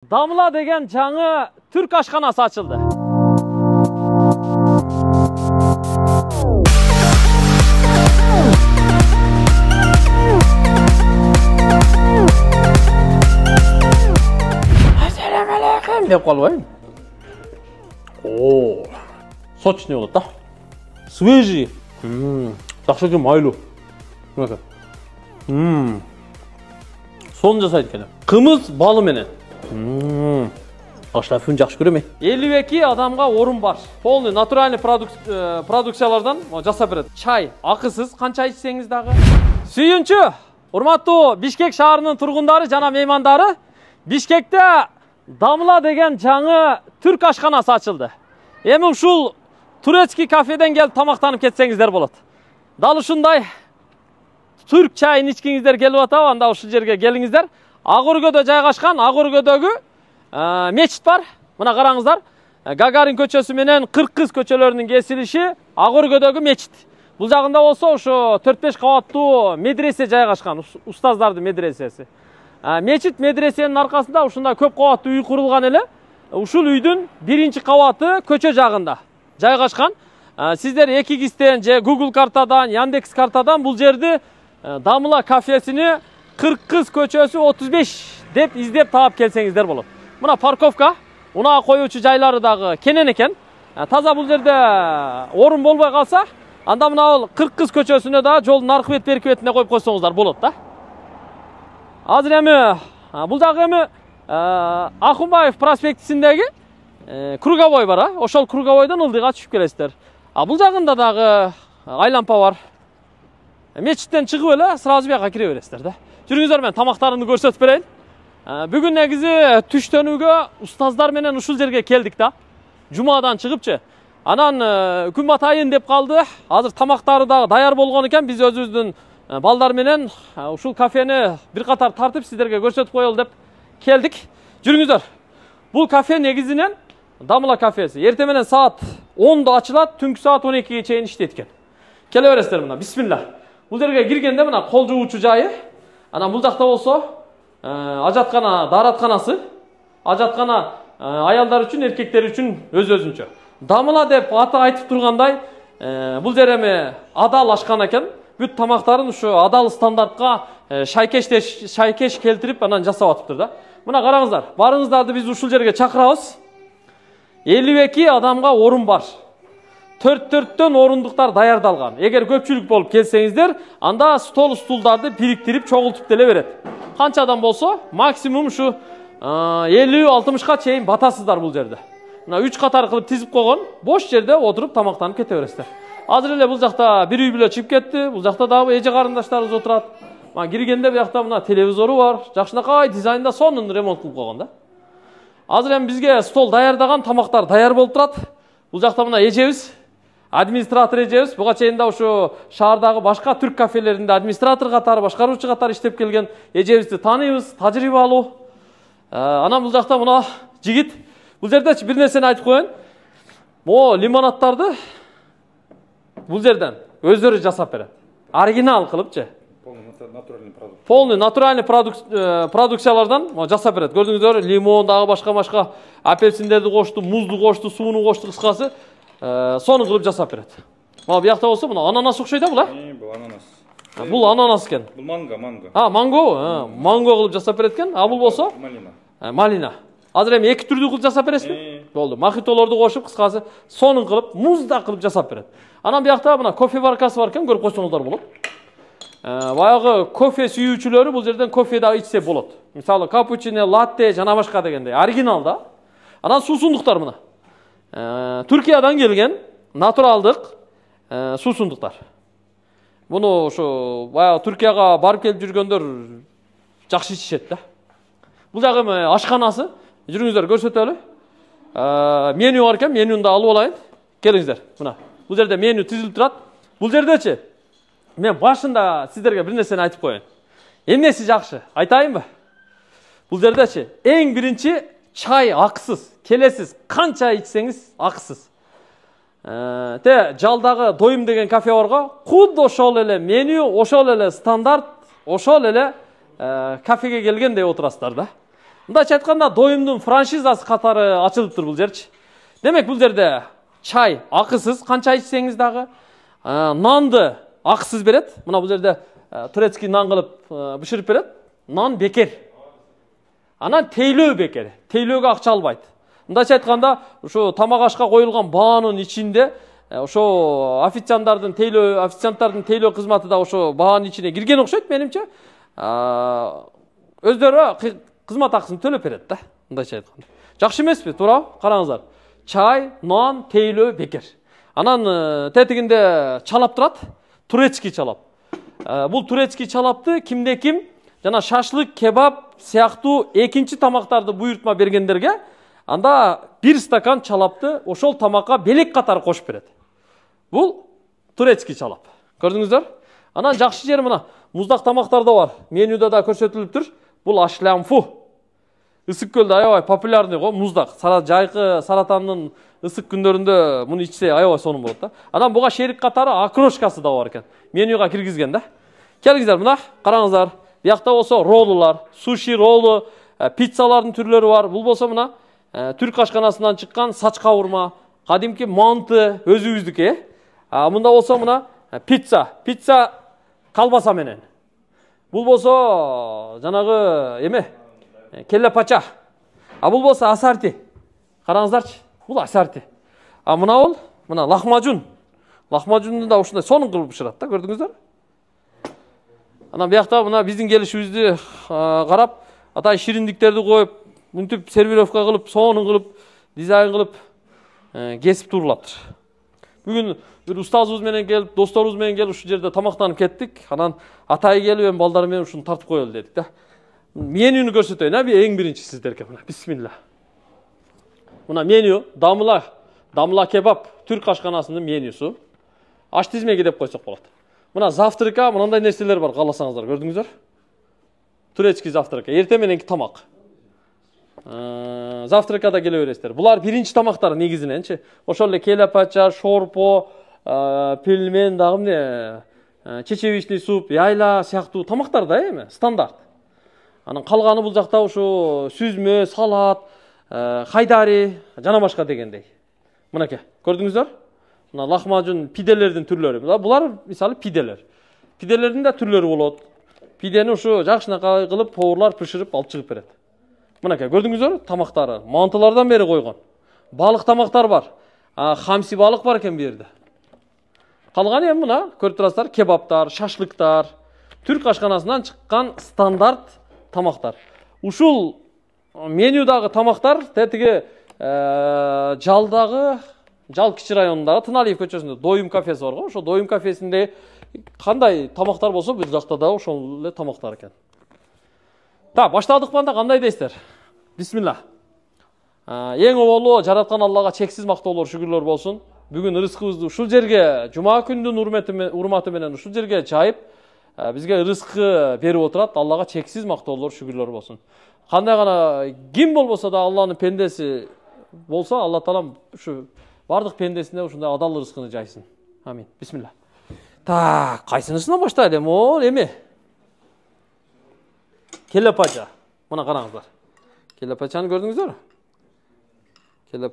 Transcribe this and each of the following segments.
Damla деген жаңы түрк ашханасы açıldı. Assalamualaikum деп қалып О, сочный болады да. Свежий. Жақсы екен майлы. Соны жасайды екен. Қымыз балы менен. Ашрафын жақсы көреме. 52 адамға орын бар. Полный натуральный продукциялардан жасап береді. Чай ақысыз, қанша ішсеңіз дағы. Сүйінші, урматтуу Бишкек шаарынын тургундары жана меймандары, Бишкекте Damla деген жаңы түрк ашханасы açıldı. Эми ушул турецкий кафеден келип тамактанып кетсеңиздер болот. Дал ушундай түрк чайын ичкиңиздер келип атабы, анда ушул жерге келиңиздер. Ак өргөдө жайгашкан, Ак өргөдөгү мечит бар. Мына караңыздар. Гагарин көчөсү менен Кыркыз көчөлөрүнүн кесилиши Ак өргөдөгү мечит. Бул жагында болсо ошо 4-5 кабаттуу медресе жайгашкан, устаздардын медресеси. Мечит медресенин аркасында ушундай көп кабаттуу үй курулган эле. Ушул үйдүн биринчи кабаты көчө жагында жайгашкан. Сиздер Экигистен же Google картадан, Яндекс картадан бул жерди Damla кафесини Кыркыз көчөсү 35 деп издеп таап келсеңиздер болот. Мына парковка, унаа коюучу жайлары дагы кенен экен. Таза бул жерде орун болбой калса, анда мына Кыркыз көчөсүнө да жолдун аркы бет берки бетине коюп койсоңуздар болот да. Азыр эми бул дагы эми Акунбаев проспектисиндеги круговой бар, ошол круговойдон ылдыйга түшүп келесиздер. Бул жагында дагы айлампа бар. Мечиттен чыгып эле сразу бияка кире бересиздер да. Жүрүңүздөр, мен тамактарымды көрсөтүп берейин. Бүгүн негизи түштөнүүгө устаздар менен ушул жерге келдик да. Жумадан чыгыпчы. Анан күн батайын деп калды. Азыр тамактары дагы даяр болгон экен. Биз өзүбүздүн балдар менен ушул кафени бир катар тартып сиздерге көрсөтүп коелу деп келдик. Жүрүңүздөр. Бул кафе негизинен Damla кафеси. Эртең менен саат 10-да ачылат, түнкү саат 12-ге чейин иштейт экен. Келе бересиздер мына. Бисмилла. Бул жерге киргенде мына кол жуучу жайы. Анан бул жакта болсо ажаткана, дааратканасы. Ажаткана аялдар үчүн, эркектер үчүн өз-өзүнчө. Damla деп аты айтып тургандай, бул жер эми адал ашкан экен. Бүт тамактарын ушу адал стандартка шайкеш келтирип анан жасап атыптыр да. Мына караңыздар, барыңыздарды биз ушул жерге чакырабыз. 52 адамга орун бар. 4-4төн орундуктар даярдалган. Эгер көпчүлүк болуп келсеңиздер, анда стол стулдарды бириктирип чогултуп деле берет. Канча адам болсо, максимум ушу 50-60ка чейин батасыздар бул жерде. Мына 3 катар кылып тизип койгон, бош жерде отуруп тамактанып кете бересиздер. Азыр эле бул жакта бир үй бүлө чыгып кетти. Бул жакта дагы эже карындаштарыбыз отурат. Мына киргенде бу жакта мына телевизору бар. Жакшынакай дизайнда сонун ремонт кылып койгон да. Азыр эми бизге стол даярдаган, тамактар даяр болуп турат. Бул жакта мына эжебиз, администратор эжебиз. Буга чейин да ушу шаардагы башка түрк кафелеринде администратор катары, башкаруучу катары иштеп келген эжебизди тааныйбыз, тажрыйбалуу. Анан бул жакта мына жигит. Бул жердечи бир нерсени айтып коеюн. Могу лимонадтарды бул жерден өздөрү жасап берет. Оригинал кылыпчы. Полный натуральный продукциялардан жасап берет. Көрдүңүздөр, лимон дагы башка апельсиндерди кошту, музду кошту, сууну кошту, кыскасы сону кылып жасап берет. Мына биякта болсо, мына ананас окшойт да бул, бул ананас. Бул ананас экен. Бул манго. Манго кылып жасап берет экен. Бул болсо малина. Азыр эми эки түрдүү кылып жасап бересизби? Болду. Мохитолорду кошуп, кыскасы сонун кылып, муз да кылып жасап берет. Анан биякта мына кофе баркасы бар экен, көрүп койсоңуздар болот. Баягы кофе сүйүүчүлөрү бул жерден кофе да ичсе болот. Мисалы капучино, латте жана башка дегендей оригинал да. Анан суусундуктар мына. Түркиядан келген натуралдык суусундуктар. Буну ошо баягы Түркияга барып келип жүргөндөр жакшы ичишет да. Бул жагы ашканасы. Жүрүңүздөр, көрсөтөлү. Меню бар экен, менюну да алып алайын. Келиңиздер. Мына. Бул жерде меню тизилип турат. Бул жердечи мен башында сиздерге бир нерсени айтып коеюн. Эмнеси жакшы? Айтайынбы? Бул жердечи эң биринчи чай акысыз. Келесиз, канча ичсеңиз акысыз. Жалдагы доюм деген кафе барга, кудду ошол эле меню, ошол эле стандарт, ошол эле кафеге келгендей отурасыздар да. Мындайча айтканда доюмдун франшизасы катары ачылыптыр бул жерчи. Демек бул жерде чай акысыз, канча ичсеңиз дагы, нанды акысыз берет. Мына бул жерде турецкий нан кылып бышырып берет. Нан бекер. Анан тейлөө бекер. Тейлөөгө акча албайт. Мындайча айтканда, ушу тамак ашка коюлган баанын ичинде ошо официанттардын тейлөө кызматы да ошо баанын ичине кирген окшойт менимче. Өздөрү кызмат акысын төлөп берет да. Мындайча айтканда. Жакшы эмеспи, туурабы? Караңыздар. Чай, нан, тейлөө бекер. Анан тетигинде чалап турат. Турецкий чалап. Бул турецкий чалапты кимде ким жана шашлык, кебаб сыяктуу экинчи тамактарды буйртма бергендерге анда бир стакан чалапты ошол тамакка белек катары кошуп берет. Бул турецкий чалап. Көрдүңүздөр? Анан жакшы жери мына муздак тамактар да бар. Менюда да көрсөтүлүптүр. Бул ашлямфу. Ысык көлдө аябай популярный го муздак. Жайкы Саратандын ысык күндөрүндө муну ичсе аябай сонун болот да. Анан буга шерик катары окрошкасы да бар экен. Менюга киргизген да. Келиңиздер мына, караңыздар. Биякта болсо роллулар, суши роллу, пиццалардын түрлөрү бар. Бул болсо мына түрк ашканасынан чыккан сач кабырма, кадимки манты, өзүбүздүкү. Мында болсо мына пицца колбаса менен. Бул болсо жанагы эме келле пача. Бул болсо асарти. Караңыздарчы, бул асарти. Мына лахмажун. Лахмажунду да ушундай сонун кылып бышырат да, көрдүңүздөр? Анан биякта мына биздин келишибизди карап, атай шириндиктерди коюп, мынтип сервировка кылып, сонун кылып, дизайн кылып кесип турулат. Бүгүн бир устазыбыз менен келип, досторубуз менен келип ушу жерде тамактанып кеттик. Анан атай келип, балдар менен ушуну тартып коелу дедик да. Менюну көрсөтөйүн, эң биринчи сиздерге мына. Бисмилла. Мына меню, дамла кебаб, түрк ашканасынын менюсу. Аш тизмеги деп койсок болот. Мына завтракка мындай нерселер бар, кааласаңыздар, көрдүңүздөр? Турецкий завтракка, эртең мененки тамак. Завтракка да келе бересиздер. Булар биринчи тамактар негизиненчи. Ошол эле келе пача, шорпо, пельмен дагы эмне, чечевичный суп, яйла сыяктуу тамактар да эми, стандарт. Анан калганы бул жакта ушу сүзмө, салат, хайдари, жана башка дегендей. Мынакей, көрдүңүздөр? Мына лахмажун, пиделердин түрлөрү. Булар мисалы пиделер. Пиделердин да түрлөрү болот. Пидени ушу жакшынакай кылып поварлар пышырып алып чыгып берет. Мынакей, көрдүңүздөр? Тамактары мантылардан бери койгон. Балык тамактар бар. Хамси балык бар экен бу жерде. Калганы эми мына көрүп турасыздар, кебабтар, шашлыктар, түрк ашканасынан чыккан стандарт тамактар. Ушул менюдагы тамактар тетиги Жал кичи районундагы Тыналиев көчөсүндө доюм кафеси бар го. Ошо доюм кафесинде кандай тамактар болсо, бул жакта да ошол эле тамактар экен. Баштадык банда, кандай дейсиздер? Бисмилла. Эң оболу жараткан Аллага чексиз мактоолор, шүгүрлөр болсун. Бүгүн ырыскыбызды ушул жерге, жума күндүн урматы менен ушул жерге чайып, бизге ырыскы берип отурат. Аллага чексиз мактоолор, шүгүрлөр болсун. Кандай гана ким болбосо да Алланын пендеси болсо, Алла таалам ушу бардык пендесине ушундай адал ырыскыны жайсын. Амин. Бисмилла. Кайсынысынан баштайлы эми? Келе пача. Мына караңыздар. Келе пачаны көрдүңүздөр? Келе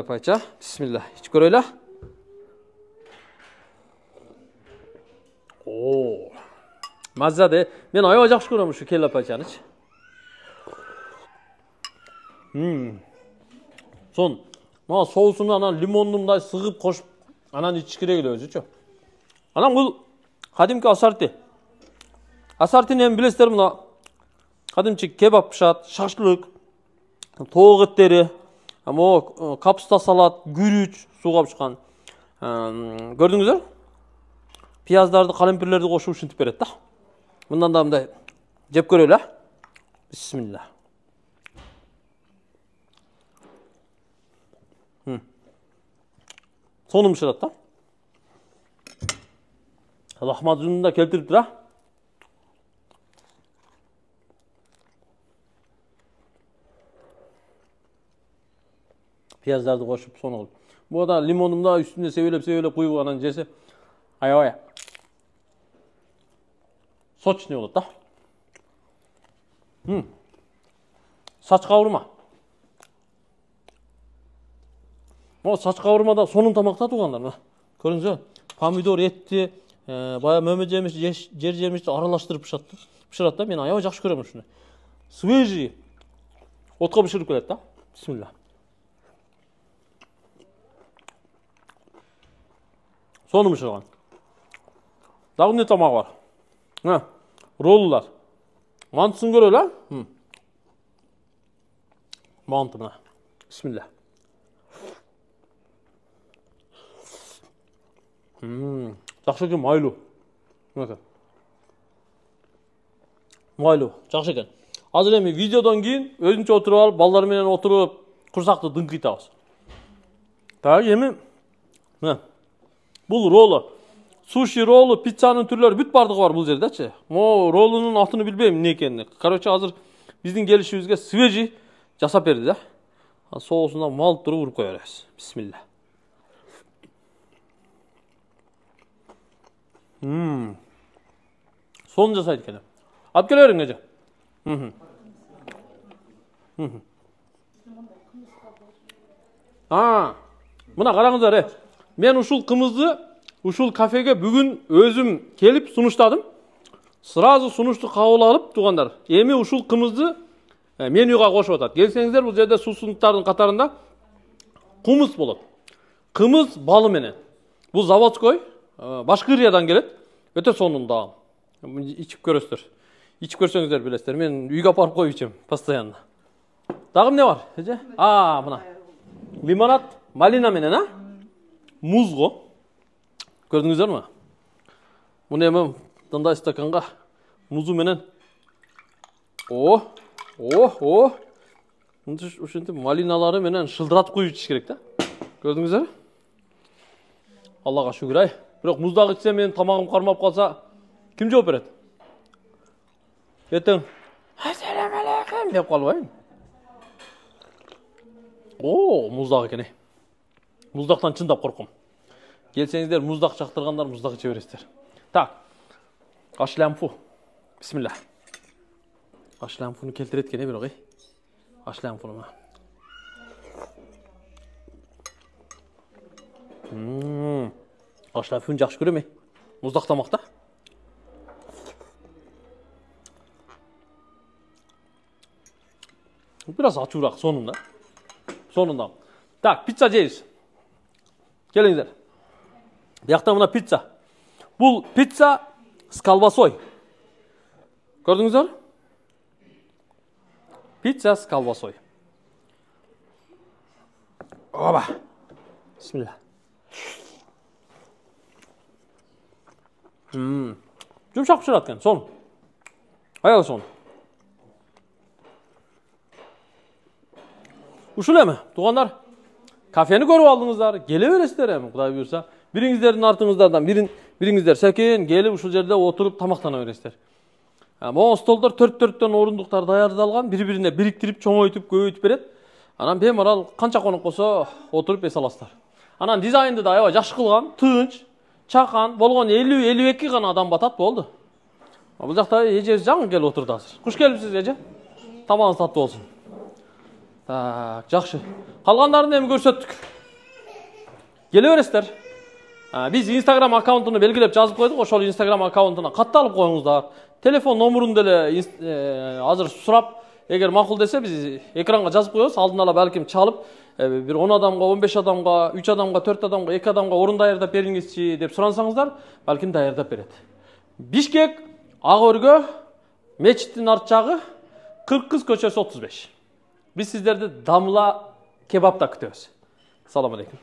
пача. Бисмилла. Ич көрөйлү. Мазза де. Мен аябай жакшы көрөм ушу келе пачанычы. Сон. Мына соусуну анан лимонду мындай сыгып кошуп, анан ичиш керек эле өзүчү. Анан бул кадимки асарти. Асартини эми билесиздер, мына кадимчи кебаб пышат, шашлык, тоок эттери, могу капуста салат, күрүч, сууга бышкан. Көрдүңүздөр? Пияздарды, калемпирлерди кошуп ушинтип берет да. Мындан да мындай жеп көрөлү. Бисмилла. Сонун бышырат да. Лахмажунун да келтирип тура. Пияздарды кошуп сонун кылып. Буга да лимонун да үстүнө себелеп куюп анан жесе аябай сочный болот да. Saç kavurma. O saç kavurmada sonun tamakta tuğanlar mı? Görünüz mü? Pomidor, etти, baya möme jemiş, jer jemişti aralaştırıp pişirat da. Men aябай жакшы көрөм шуну. Свежий. Отқа пішіріп келеді да. Бисмилля. Соны пішірген. Дағы не тамағы бар? Роллар. Мантысын көрелі, а? Манты мына. Бисмилля. Жақсы екен, майлы. Майлы, жақсы екен. Азыр эми видеодон кийин өзүнчө отуруп алып, балдар менен отуруп, курсакты дыңкыйтабыз. Так, эми бул роллу. Суши роллу, пиццанын түрлөрү бүт бардыгы бар бул жердечи. Mo роллунун атын билбейм эмне экенин. Короче, азыр биздин келишибизге свежий жасап берди да. Соусуна мал туруп уруп кое беребиз. Бисмилля. Сонун жасайт экен. Алып келе бериң эже. Мына караңыздар, мен ушул кымызды ушул кафеге бүгүн өзүм келип сунуштадым. Сразу сунушту кабыл алып тугандар. Эми ушул кымызды менюга кошуп атат. Келсеңиздер, бул жерде суусундуктардын катарында кумус болот. Кымыз балы менен. Бул заводской, Башкириядан келет. Өтө сонун да. Ичип көрөсүздөр. Ичип көрсөңүздөр билесиздер. Мен үйгө апарып коюп ичем постоянно. Дагы эмне бар? Эже? Мына. Лимонад, малина менен, муз го. Көрдүңүздөрмү? Муну эми мындай стаканга музу менен. Ушинтип малиналары менен шылдыратып куюп ичиш керек да. Көрдүңүздөр? Аллага шүгүр ай. Бирок муздагы ичсем менин тамагым кармап калса, ким жооп берет? Ертең ассаламу алейкум деп калбайм. Муздак экен. Муздактан чындап корком. Келсеңиздер, муздак чактыргандар муздак иче бересиздер. Так. Ашлямфу. Бисмилля. Ашлямфуну келтирет экен бирок, Ашлямфуну. Ашлямфуну жакшы көрөм, муздак тамакта. Biraz açırak sonunda. Так, pizza жейбиз. Келиңиздер. Биякта мына pizza. Бул pizza с колбасой. Көрдүңүздөр? Pizza с колбасой. Оба. Бисмилля. Жумшак пишират экен, сон. Аябай сон. Ушул эми, туугандар, кафени көрүп алдыңыздар, келе бересиздер эми, Кудай буйрса. Бириңиздердин артыңыздардан бириңиздер секен келип ушул жерде отуруп тамактана бересиздер. Могу столдор 4-4төн орундуктар даярдалган, бири-бирине бириктирип, чоңойтуп, көбөйтүп берет. Анан бемарал канча конок болсо отуруп эс аласыздар. Анан дизайнды да аябай жакшы кылган, тынч, чакан, болгон 50-52 гана адам батат болду. Бул жакта эжебиз жаңы келип отурду азыр. Куш келипсиз, эже? Тамагыңыз таттуу болсун. Так, жакшы. Калгандарын эми көрсөттүк. Келе бересиздер. Биз Instagram аккаунтуну белгилеп жазып койдук. Ошол Instagram аккаунтуна катталып коюңуздар. Телефон номерун деле азыр сурап, эгер макул десе биз экранга жазып коебуз. Алдын ала балким чалып, бир 10 адамга, 15 адамга, 3 адамга, 4 адамга, 2 адамга орун даярдап бериңизчи деп сурансаңыздар, балким даярдап берет. Бишкек, Ак өргө, мечиттин арт жагы, Кыркыз көчөсү 35. Biz sizlerde damla kebapta күтөбүз. Assalamu alaikum.